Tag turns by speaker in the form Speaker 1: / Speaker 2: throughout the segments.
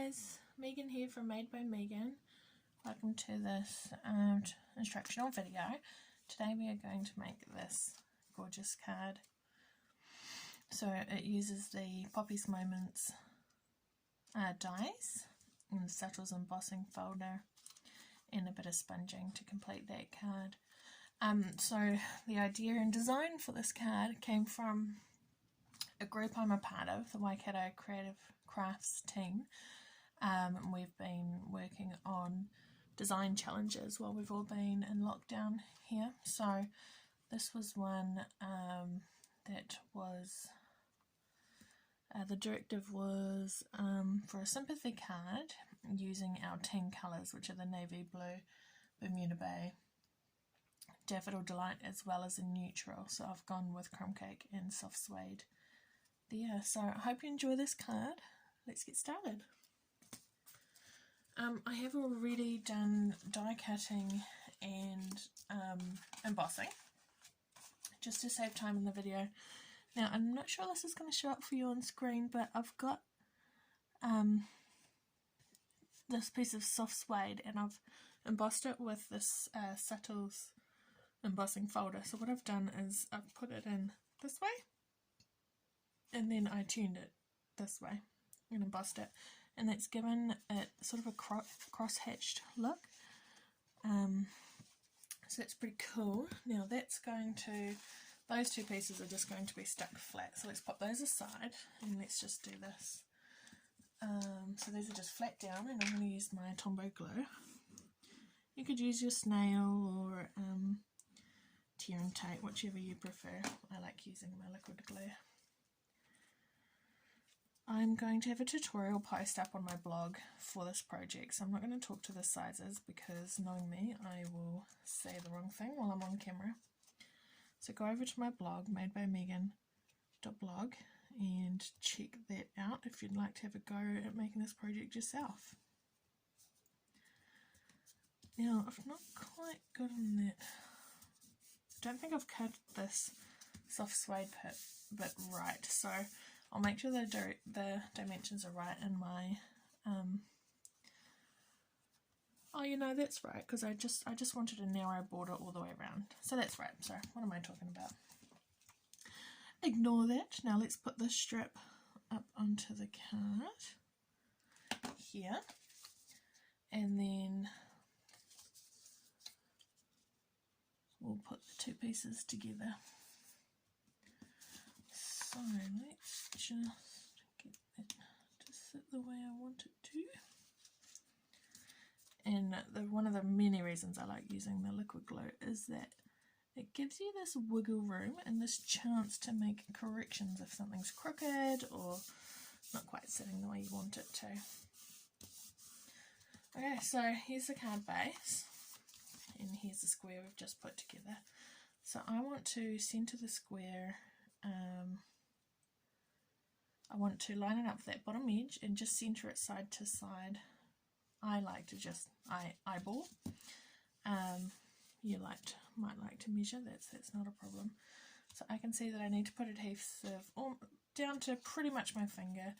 Speaker 1: guys, Megan here from Made by Megan. Welcome to this instructional video. Today we are going to make this gorgeous card. So it uses the Poppy's Moments dies and the Subtles embossing folder and a bit of sponging to complete that card. So the idea and design for this card came from a group I'm a part of, the Waikato Creative Crafts team. We've been working on design challenges while we've all been in lockdown here. So this was one that was, the directive was for a sympathy card using our team colours, which are the navy blue, Bermuda Bay, Daffodil Delight, as well as a neutral. So I've gone with Crumb Cake and Soft Suede there. So I hope you enjoy this card. Let's get started. I have already done die cutting and embossing just to save time in the video. Now I'm not sure this is going to show up for you on screen, but I've got this piece of soft suede and I've embossed it with this Subtles embossing folder. So what I've done is I've put it in this way and then I tuned it this way and embossed it, and that's given it sort of a cross-hatched look. So that's pretty cool. Now that's going to, those two pieces are just going to be stuck flat, so let's pop those aside and let's just do this. So these are just flat down and I'm going to use my Tombow glue. You could use your snail or tear and tape, whichever you prefer. I like using my liquid glue. I'm going to have a tutorial post up on my blog for this project, so I'm not going to talk to the sizes because, knowing me, I will say the wrong thing while I'm on camera. So go over to my blog, madebymegan.blog, and check that out if you'd like to have a go at making this project yourself. Now, I've not quite gotten that. I don't think I've cut this soft suede bit right, so I'll make sure the dimensions are right in my, oh, you know, that's right, because I just wanted a narrow border all the way around. So that's right. So what am I talking about? Ignore that. Now let's put this strip up onto the card here, and then we'll put the two pieces together. So let's just get it to sit the way I want it to. And one of the many reasons I like using the liquid glue is that it gives you this wiggle room and this chance to make corrections if something's crooked or not quite sitting the way you want it to. Okay, so here's the card base and here's the square we've just put together. So I want to center the square. I want to line it up with that bottom edge and just center it side to side. I like to just eyeball. You might like to measure. That's not a problem. So I can see that I need to put adhesive down to pretty much my finger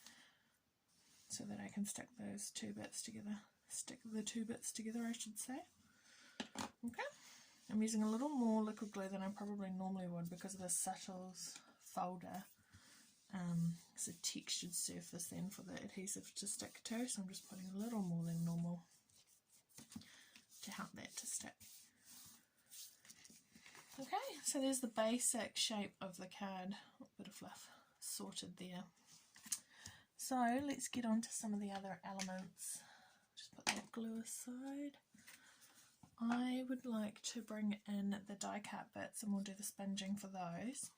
Speaker 1: so that I can stick those two bits together. Stick the two bits together, I should say. Okay. I'm using a little more liquid glue than I probably normally would because of the Subtles folder. It's a textured surface then for the adhesive to stick to, so I'm just putting a little more than normal to help that to stick. Okay, so there's the basic shape of the card. A bit of fluff sorted there. So let's get on to some of the other elements. Just put that glue aside. I would like to bring in the die cut bits and we'll do the sponging for those.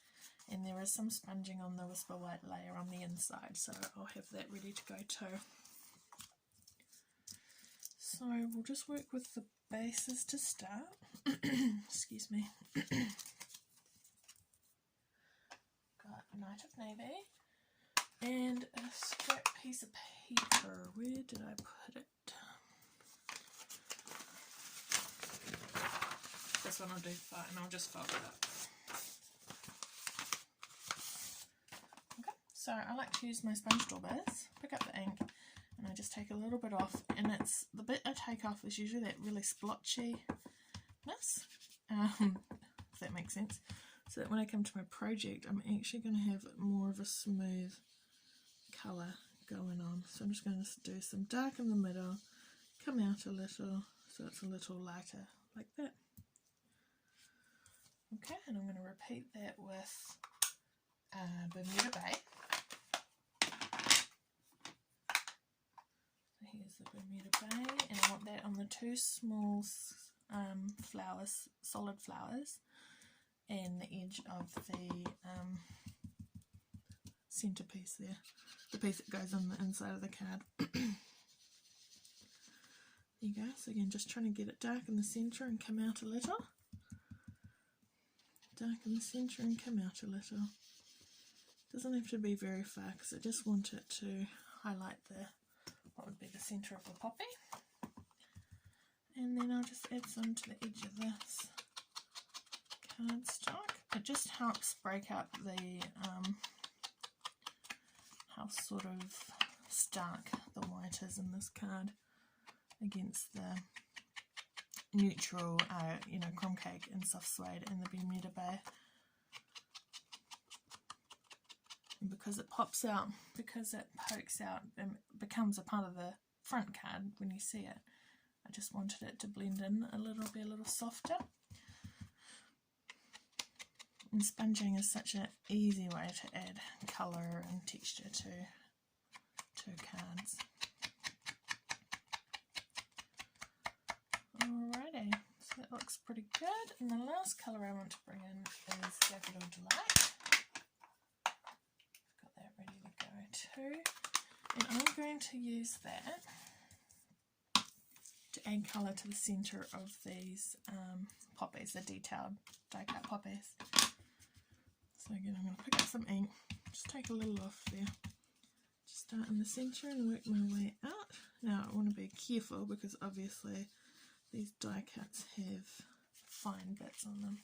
Speaker 1: And there is some sponging on the Whisper White layer on the inside, so I'll have that ready to go too. So we'll just work with the bases to start. Excuse me. Got Night of Navy and a scrap piece of paper. Where did I put it? This one I'll do fine, I'll just fold it up. So I like to use my sponge daubers, pick up the ink, and I just take a little bit off, and it's the bit I take off is usually that really splotchiness, if that makes sense, so that when I come to my project I'm actually going to have more of a smooth colour going on. So I'm just going to do some dark in the middle, come out a little so it's a little lighter like that. Okay, and I'm going to repeat that with Bermuda Bay. So here's the Bermuda Bay, and I want that on the two small flowers, solid flowers, and the edge of the centerpiece there, the piece that goes on the inside of the card. There you go. So again, just trying to get it dark in the center and come out a little. Dark in the center and come out a little. Doesn't have to be very far because I just want it to highlight what would be the center of the poppy. And then I'll just add some to the edge of this cardstock. It just helps break up the how sort of stark the white is in this card against the neutral, crumb cake and soft suede and the Bermuda Bay. And because it pops out, because it pokes out and becomes a part of the front card when you see it, I just wanted it to blend in a little, be a little softer. And sponging is such an easy way to add colour and texture to cards. Alrighty, so that looks pretty good. And the last colour I want to bring in is Daffodil Delight. Got that ready to go too. And I'm going to use that to add colour to the centre of these poppies, the detailed die cut poppies. So again, I'm going to pick up some ink, just take a little off there. Just start in the centre and work my way out. Now I want to be careful because obviously these die cuts have fine bits on them.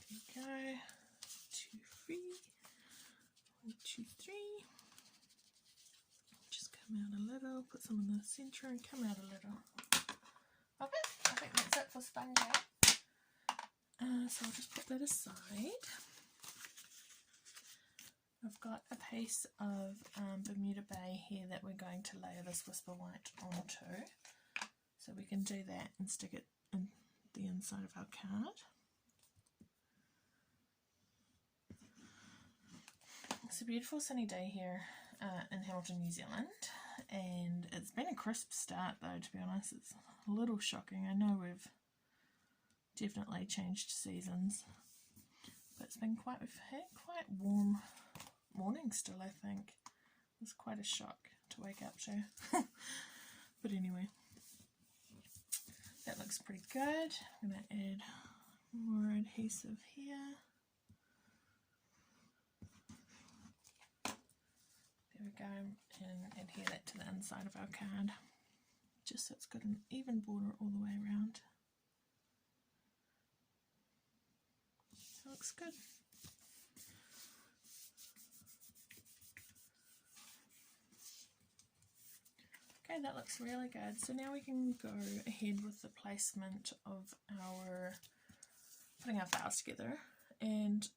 Speaker 1: There we go. 2, 3. 1, 2, 3. Just come out a little, put some in the centre and come out a little. Okay, I think that's it for sponging. So I'll just put that aside. I've got a piece of Bermuda Bay here that we're going to layer this Whisper White onto. So we can do that and stick it in the inside of our card. It's a beautiful sunny day here in Hamilton, New Zealand, and it's been a crisp start though, to be honest. It's a little shocking. I know we've definitely changed seasons, but it's been we've had quite warm mornings still, I think. It's quite a shock to wake up to. But anyway, that looks pretty good. I'm going to add more adhesive here. There we go, and adhere that to the inside of our card, just so it's got an even border all the way around. That looks good. Okay, that looks really good. So now we can go ahead with the placement of putting our flowers together. And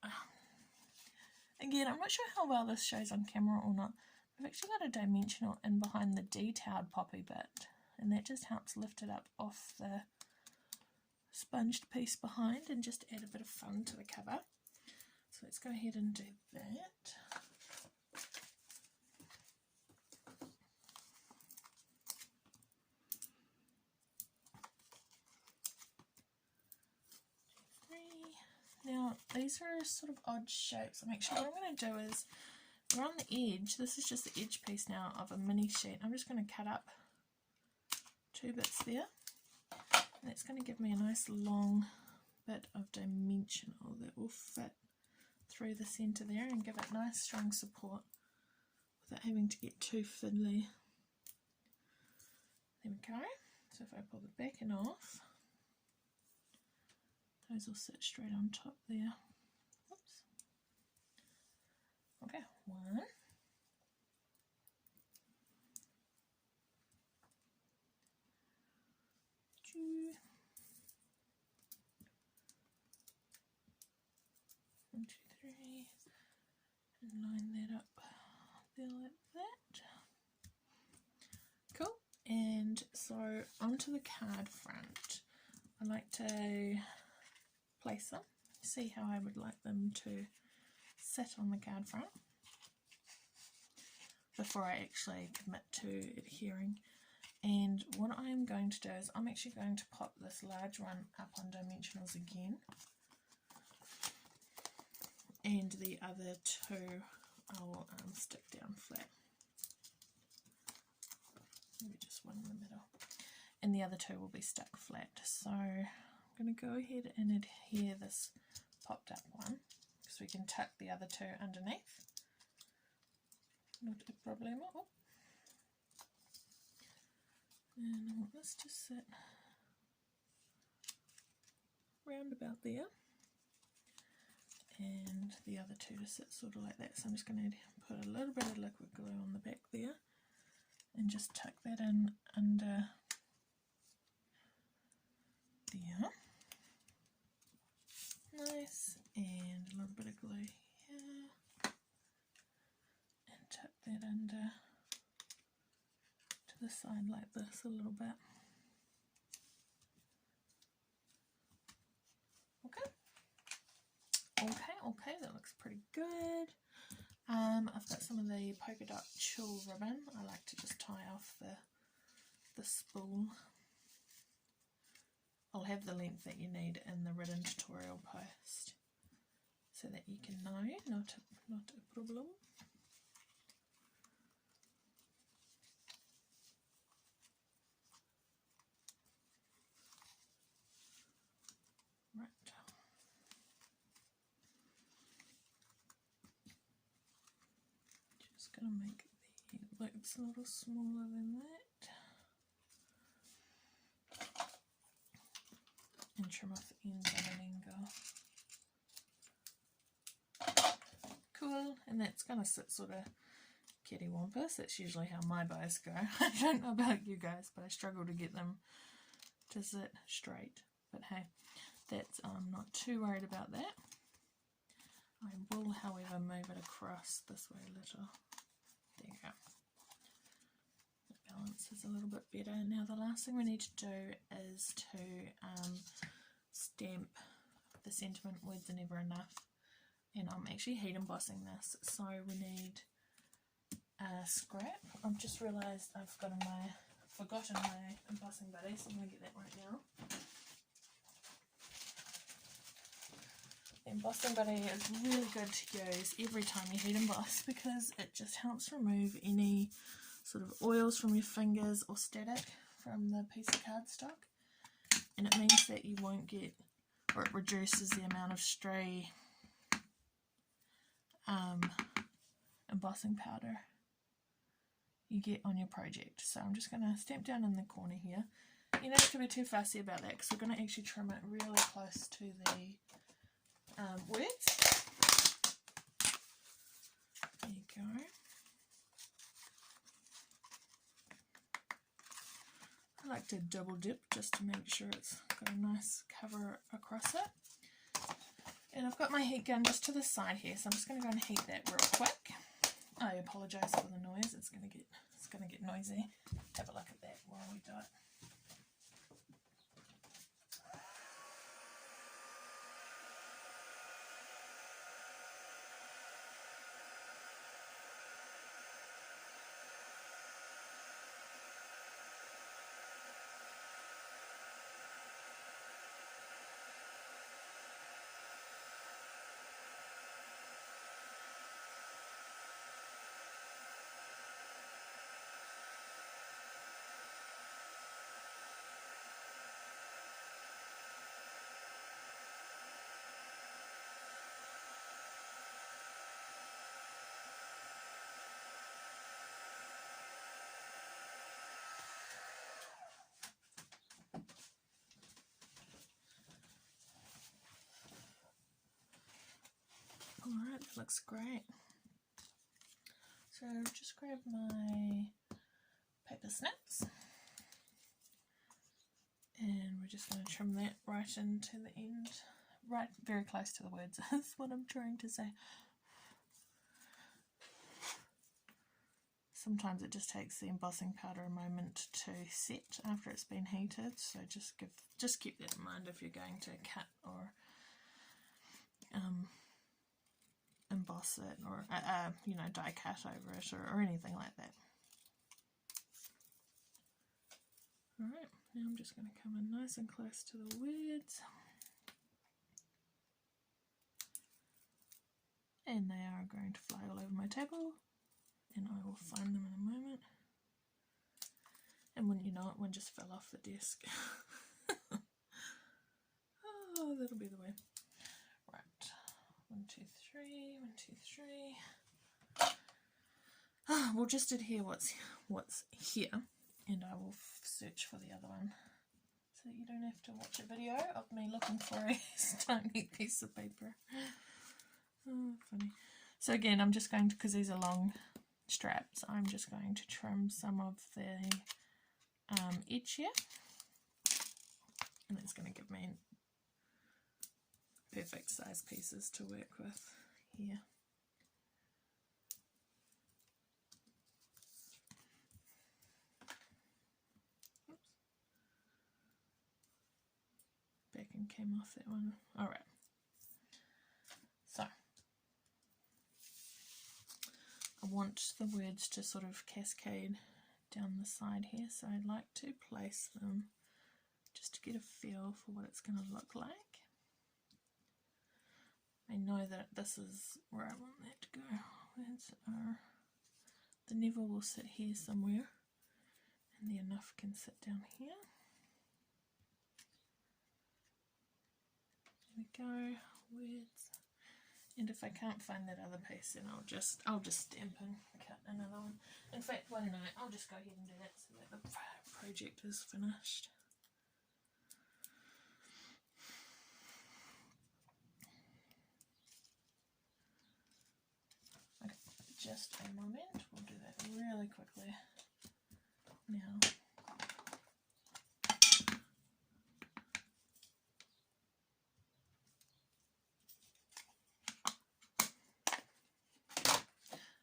Speaker 1: again, I'm not sure how well this shows on camera or not. I've actually got a dimensional in behind the detailed poppy bit, and that just helps lift it up off the sponged piece behind and just add a bit of fun to the cover. So let's go ahead and do that. Now these are sort of odd shapes. What I'm going to do is, we're on the edge, this is just the edge piece now of a mini sheet. I'm just going to cut up 2 bits there, and that's going to give me a nice long bit of dimensional that will fit through the centre there and give it nice strong support without having to get too fiddly. There we go. So if I pull the backing off, those will sit straight on top there. Oops. 1, 2, 1, 2, 3, and line that up there like that. Cool. And so onto the card front, I like to place them, see how I would like them to sit on the card front before I actually commit to adhering. And what I'm going to do is I'm actually going to pop this large one up on dimensionals again, and the other two I'll stick down flat. Maybe just one in the middle. And the other two will be stuck flat. So I'm going to go ahead and adhere this popped up one, because we can tuck the other two underneath. Not a problemo. Oh. And I want this to sit round about there, and the other two to sit sort of like that. So I'm just going to put a little bit of liquid glue on the back there and just tuck that in under there. Nice, and a little bit of glue here, and tuck that under to the side like this a little bit. Okay, that looks pretty good. I've got some of the polka dot tulle ribbon. I like to just tie off the spool. I'll have the length that you need in the written tutorial post so that you can know, not a problem. Right. Just going to make the loops a little smaller than that. And trim off the ends at an angle. Cool, and that's going to sit sort of cattywampus. That's usually how my bows go. I don't know about you guys, but I struggle to get them to sit straight. But hey, that's I'm not too worried about that. I will, however, move it across this way a little. There you go. The balance is a little bit better. Now the last thing we need to do is to stamp the sentiment "Words are never enough," and I'm actually heat embossing this, so we need a scrap. I've just realised I've forgotten my embossing buddy, so I'm going to get that right now. The embossing buddy is really good to use every time you heat emboss, because it just helps remove any sort of oils from your fingers or static from the piece of cardstock, and it means that you won't get, or it reduces the amount of stray embossing powder you get on your project. So I'm just going to stamp down in the corner here. You don't have to be too fussy about that, because we're going to actually trim it really close to the words. There you go. I like to double dip just to make sure it's got a nice cover across it. And I've got my heat gun just to the side here, so I'm just going to go and heat that real quick. I apologise for the noise. It's going to get noisy. Have a look at that while we do it. Alright, that looks great. So just grab my paper snips and we're just going to trim that right into the end, right very close to the words is what I'm trying to say. Sometimes it just takes the embossing powder a moment to set after it's been heated, so just keep that in mind if you're going to cut or emboss it, or you know, die cut over it, or anything like that. Alright, now I'm just going to come in nice and close to the words, and they are going to fly all over my table, and I will find them in a moment. And wouldn't you know it, one just fell off the desk. Oh, that'll be the way. Right, 1, 2, 3, 1, 2, 3. We'll just adhere what's here, and I will search for the other one, so that you don't have to watch a video of me looking for a tiny piece of paper. Oh, funny. So again, I'm just going to, because these are long straps, I'm just going to trim some of the edge here, and it's going to give me perfect size pieces to work with here. Oops. Backing came off that one. Alright. So I want the words to sort of cascade down the side here, so I'd like to place them just to get a feel for what it's going to look like. I know that this is where I want that to go. Words are, the never will sit here somewhere, and the enough can sit down here. There we go, words. And if I can't find that other piece, then I'll just stamp and cut another one. In fact, why don't I'll just go ahead and do that so that the project is finished. Okay, just a moment. We'll do that really quickly now.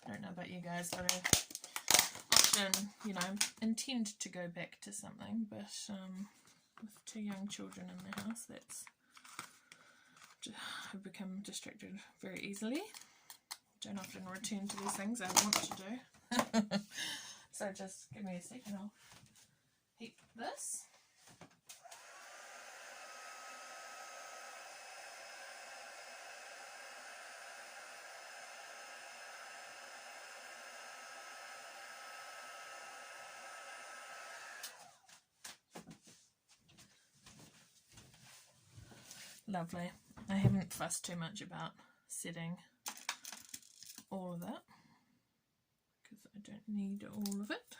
Speaker 1: I don't know about you guys, but I often, you know, intend to go back to something, but with 2 young children in the house, I've become distracted very easily. Don't often return to these things I want to do. So just give me a second, I'll heat this. Lovely. I haven't fussed too much about setting all of that because I don't need all of it.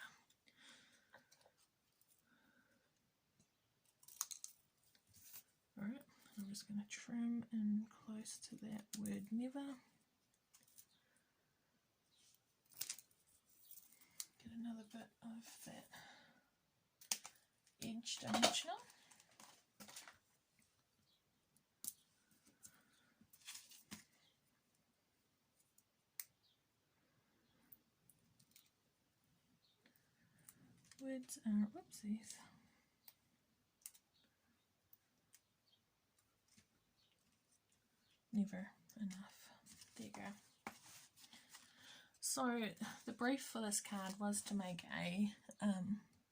Speaker 1: Alright, I'm just going to trim in close to that word never. Get another bit of that edge dimensional. Words are, whoopsies. Never enough. There you go. So the brief for this card was to make a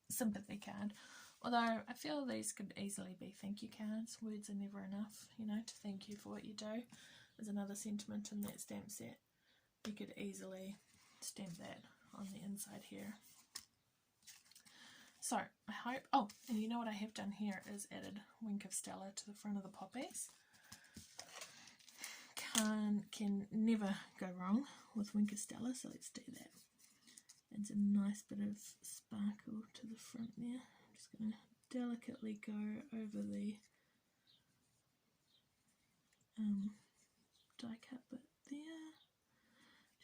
Speaker 1: sympathy card, although I feel these could easily be thank you cards. Words are never enough, you know, to thank you for what you do. There's another sentiment in that stamp set. You could easily stamp that on the inside here. So I hope, oh, and you know what I have done here is added Wink of Stella to the front of the poppies. Can never go wrong with Wink of Stella, so let's do that. Adds a nice bit of sparkle to the front there. I'm just going to delicately go over the die cut bit there,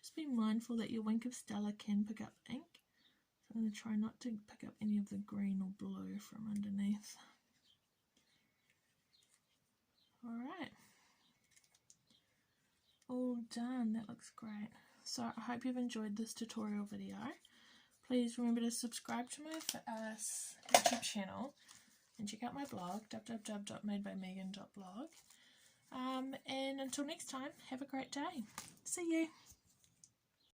Speaker 1: Just be mindful that your Wink of Stella can pick up ink. So I'm going to try not to pick up any of the green or blue from underneath. Alright. All done. That looks great. So I hope you've enjoyed this tutorial video. Please remember to subscribe to my YouTube channel and check out my blog, www.madebymegan.blog. And until next time, have a great day. See you.